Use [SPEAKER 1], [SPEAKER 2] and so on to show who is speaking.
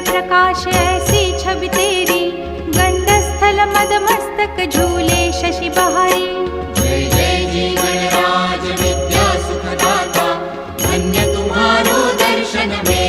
[SPEAKER 1] प्रकाश ऐसी छवि तेरी, गंडस्थल मद मस्तक झूले शशि बहारी।
[SPEAKER 2] जय जय जी गणराज विद्या सुखदाता, धन्य तुम्हारो दर्शन में